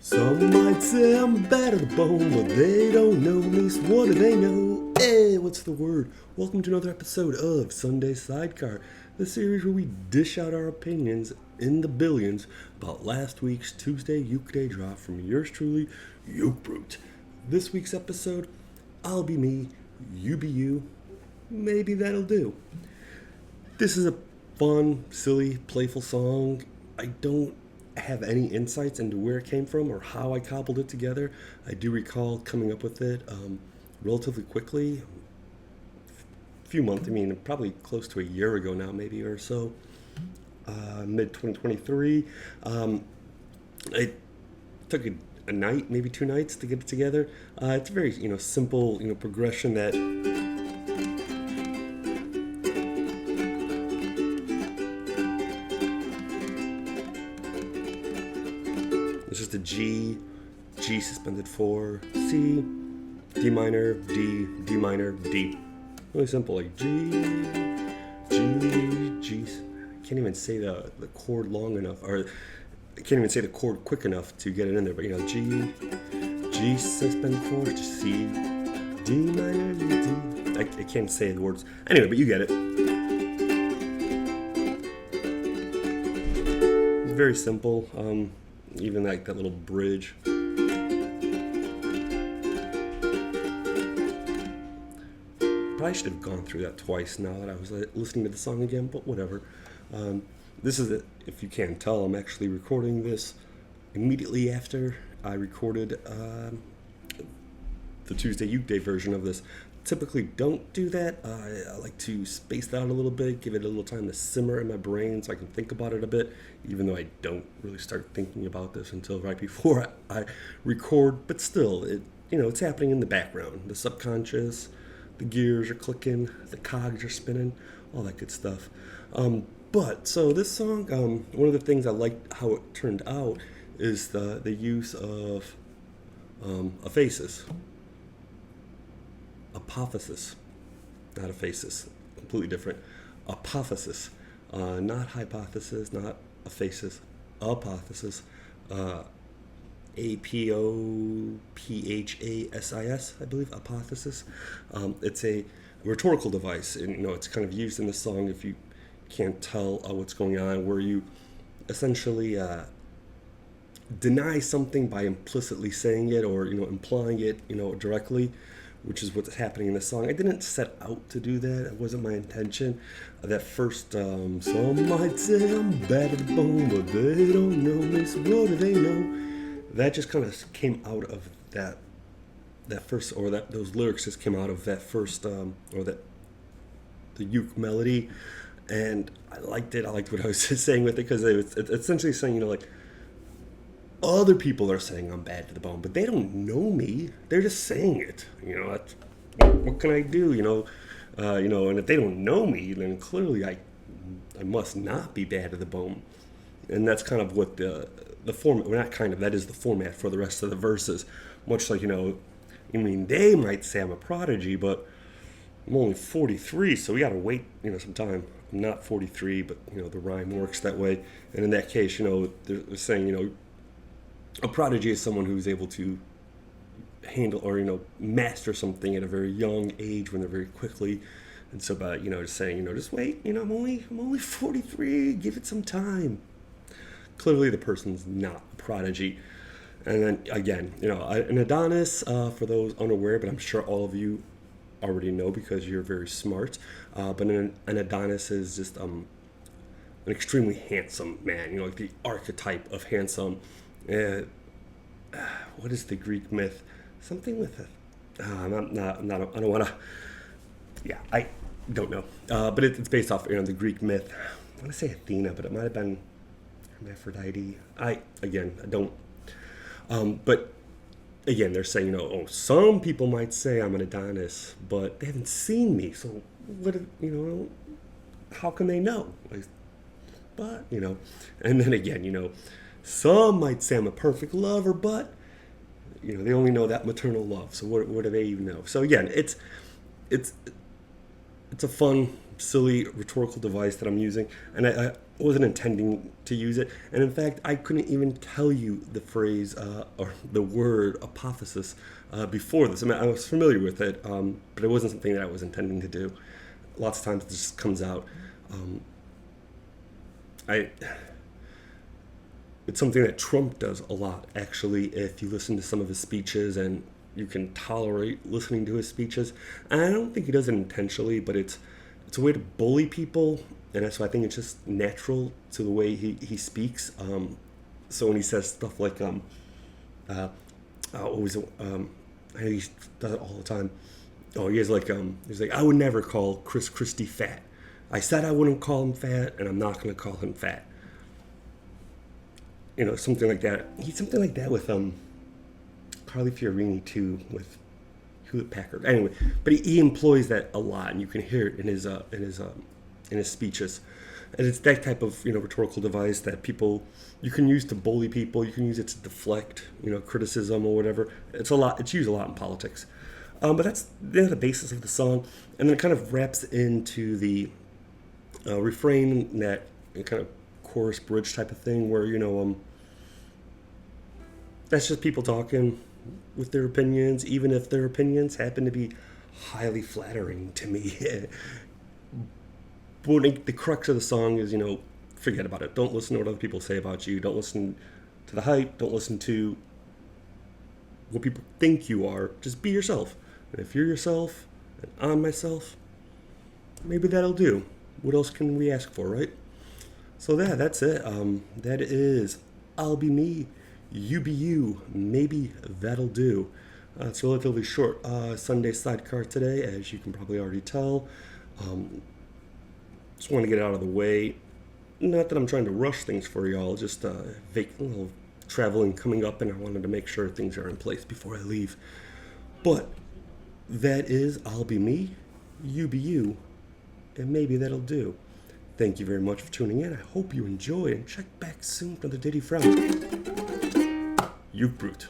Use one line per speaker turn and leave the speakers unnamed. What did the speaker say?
Some might say I'm bad at the bone, but they don't know me, so what do they know? Hey, what's the word? Welcome to another episode of Sunday Sidecar, the series where we dish out our opinions in the billions about last week's Tuesday Ukeday drop from yours truly, Uke Brute. This week's episode, I'll be me, you be you, maybe that'll do. This is a fun, silly, playful song. I don't have any insights into where it came from or how I cobbled it together. I do recall coming up with it relatively quickly, a few months, probably close to a year ago now, maybe or so, mid 2023. It took a night, maybe 2 nights to get it together. It's a very simple progression that it's just a G suspended 4, C, D minor, D, D minor, D. Really simple, like G. I can't even say the chord long enough, or I can't even say the chord quick enough to get it in there. But G suspended 4, just C, D minor, D. I can't say the words. Anyway, but you get it. Very simple. Even like that little bridge. Probably should have gone through that twice now that I was listening to the song again, but whatever. This is it. If you can't tell, I'm actually recording this immediately after I recorded the Tuesday Ukeday version of this. Typically don't do that. I like to space that out a little bit, give it a little time to simmer in my brain so I can think about it a bit, even though I don't really start thinking about this until right before I record. But still, it's happening in the background. The subconscious, the gears are clicking, the cogs are spinning, all that good stuff. So this song, one of the things I liked how it turned out is the use of aphasis. Apophasis, not aphasis, completely different. Apophasis, not hypothesis, not aphasis, apophasis. APOPHASIS, I believe, apophasis. It's a rhetorical device, and it's kind of used in the song if you can't tell what's going on, where you essentially deny something by implicitly saying it or implying it directly, which is what's happening in the song. I didn't set out to do that. It wasn't my intention. That first, some might say I'm bad at the bone, but they don't know me, so what do they know? That just kind of came out of that first, or those lyrics just came out of that first, the uke melody, and I liked it. I liked what I was saying with it, because it's essentially saying, other people are saying I'm bad to the bone, but they don't know me. They're just saying it. That's, what can I do? And if they don't know me, then clearly I must not be bad to the bone. And that's kind of what the format. Well, not kind of. That is the format for the rest of the verses. Much like they might say I'm a prodigy, but I'm only 43, so we gotta wait some time. I'm not 43, but the rhyme works that way. And in that case, they're saying a prodigy is someone who's able to handle or master something at a very young age when they're very quickly. And so by just saying just wait, I'm only 43, give it some time. Clearly the person's not a prodigy. And then again, an Adonis, for those unaware, but I'm sure all of you already know because you're very smart, but an Adonis is just an extremely handsome man, like the archetype of handsome. What is the Greek myth? Something with a... I don't want to... Yeah, I don't know. But it's based off the Greek myth. I want to say Athena, but it might have been Aphrodite. I don't... but again, they're saying, some people might say I'm an Adonis, but they haven't seen me. So what? How can they know? But and then again, some might say I'm a perfect lover, but they only know that maternal love. So what do they even know? So again, it's a fun, silly rhetorical device that I'm using. And wasn't intending to use it, and in fact, I couldn't even tell you the phrase or the word apotheosis before this. I mean, I was familiar with it, but it wasn't something that I was intending to do. Lots of times, it just comes out. It's something that Trump does a lot, actually. If you listen to some of his speeches, and you can tolerate listening to his speeches, and I don't think he does it intentionally, but it's a way to bully people. And so I think it's just natural to the way he speaks. So when he says stuff like, what was it? I know he does it all the time. Oh, he's like, I would never call Chris Christie fat. I said I wouldn't call him fat, and I'm not going to call him fat. You know, something like that. He's something like that with Carly Fiorini too, with Hewlett Packard. Anyway, but he employs that a lot, and you can hear it in his speeches. And it's that type of, rhetorical device that you can use to bully people. You can use it to deflect, criticism or whatever. It's used a lot in politics. But that's the basis of the song. And then it kind of wraps into the refrain, that kind of chorus bridge type of thing where, that's just people talking with their opinions, even if their opinions happen to be highly flattering to me. But the crux of the song is, forget about it. Don't listen to what other people say about you. Don't listen to the hype. Don't listen to what people think you are. Just be yourself. And if you're yourself, and I'm myself, maybe that'll do. What else can we ask for, right? So that's it. That is I'll Be Me, You Be You, Maybe That'll Do. It's relatively short Sunday Sidecar today, as you can probably already tell. Just want to get it out of the way. Not that I'm trying to rush things for y'all, just little traveling coming up, and I wanted to make sure things are in place before I leave. But that is I'll Be Me, You Be You, and maybe that'll do. Thank you very much for tuning in. I hope you enjoy, and check back soon for the ditty from Uke Brute.